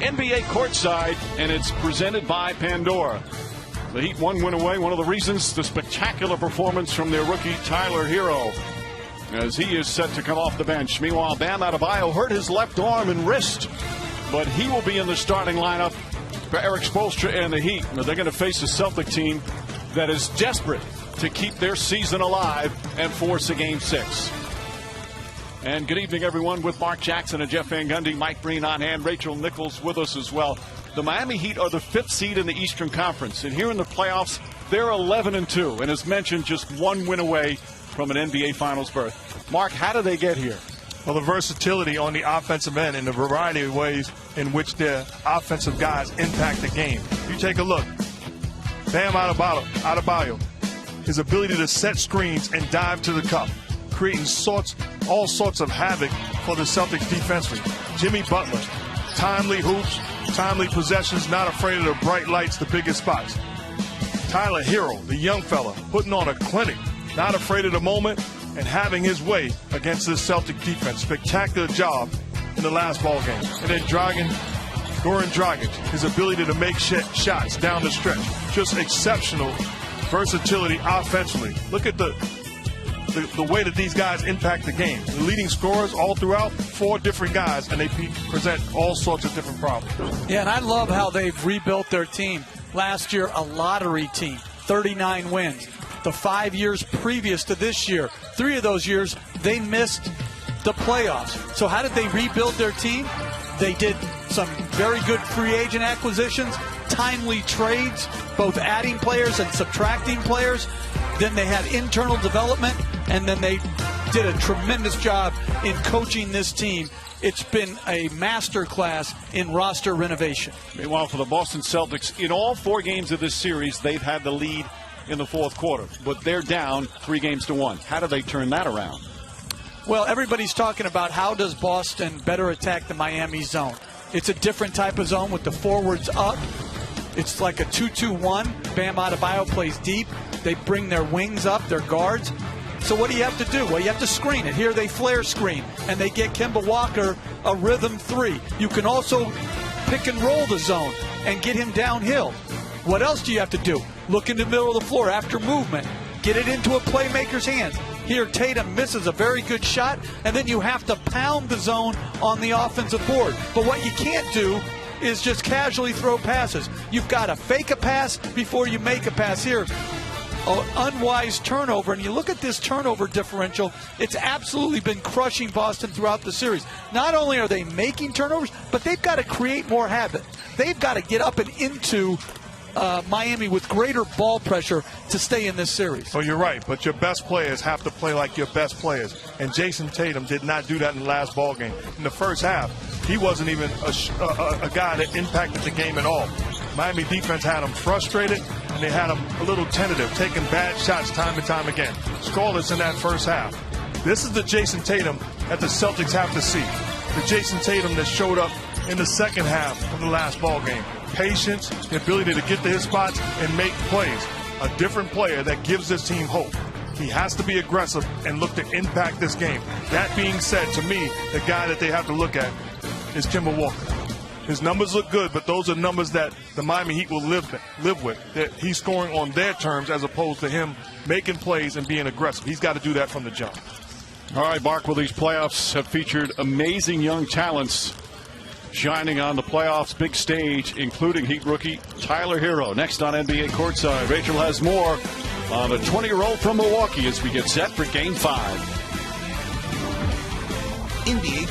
NBA Courtside, and it's presented by Pandora. The Heat one win away. One of the reasons, the spectacular performance from their rookie Tyler Herro, as he is set to come off the bench. Meanwhile, Bam Adebayo hurt his left arm and wrist, but he will be in the starting lineup for Eric Spoelstra and the Heat. Now, they're going to face a Celtic team that is desperate to keep their season alive and force a Game 6. And good evening, everyone, with Mark Jackson and Jeff Van Gundy, Mike Breen on hand, Rachel Nichols with us as well. The Miami Heat are the 5th seed in the Eastern Conference, and here in the playoffs, they're 11-2, and as mentioned, just one win away from an NBA Finals berth. Mark, how do they get here? Well, the versatility on the offensive end and the variety of ways in which their offensive guys impact the game. You take a look. Bam Adebayo, his ability to set screens and dive to the cup, creating all sorts of havoc for the Celtics defensively. Jimmy Butler, timely hoops, timely possessions, not afraid of the bright lights, the biggest spots. Tyler Herro, the young fella, putting on a clinic, not afraid of the moment, and having his way against this Celtic defense. Spectacular job in the last ball game. And then Goran Dragic, his ability to make shots down the stretch. Just exceptional versatility offensively. Look at the way that these guys impact the game. The leading scorers all throughout, 4 different guys, and they present all sorts of different problems. Yeah, and I love how they've rebuilt their team. Last year, a lottery team, 39 wins. The 5 years previous to this year, 3 of those years, they missed the playoffs. So how did they rebuild their team? They did some very good free agent acquisitions, timely trades, both adding players and subtracting players. Then they had internal development, and then they did a tremendous job in coaching this team. It's been a masterclass in roster renovation. Meanwhile, for the Boston Celtics, in all 4 games of this series, they've had the lead in the 4th quarter, but they're down 3-1. How do they turn that around? Well, everybody's talking about how does Boston better attack the Miami zone. It's a different type of zone with the forwards up. It's like a 2-2-1. Bam Adebayo plays deep. They bring their wings up, their guards. So what do you have to do? Well, you have to screen it. Here they flare screen, and they get Kemba Walker a rhythm 3. You can also pick and roll the zone and get him downhill. What else do you have to do? Look in the middle of the floor after movement. Get it into a playmaker's hands. Here, Tatum misses a very good shot, and then you have to pound the zone on the offensive board. But what you can't do is just casually throw passes. You've got to fake a pass before you make a pass. Here, an unwise turnover, and you look at this turnover differential, it's absolutely been crushing Boston throughout the series. Not only are they making turnovers, but they've got to create more habit. They've got to get up and into Miami with greater ball pressure to stay in this series. Oh, you're right, but your best players have to play like your best players, and Jason Tatum did not do that in the last ball game. In the first half, he wasn't even a guy that impacted the game at all. Miami defense had him frustrated, and they had him a little tentative, taking bad shots time and time again. Scoreless in that first half. This is the Jason Tatum that the Celtics have to see. The Jason Tatum that showed up in the second half of the last ball game. Patience, the ability to get to his spots and make plays. A different player that gives this team hope. He has to be aggressive and look to impact this game. That being said, to me, the guy that they have to look at is Kemba Walker. His numbers look good, but those are numbers that the Miami Heat will live with. That he's scoring on their terms as opposed to him making plays and being aggressive. He's got to do that from the jump. All right, Mark, well, these playoffs have featured amazing young talents shining on the playoffs big stage, including Heat rookie Tyler Herro. Next on NBA Courtside, Rachel has more on a 20-year-old from Milwaukee as we get set for Game 5. NBA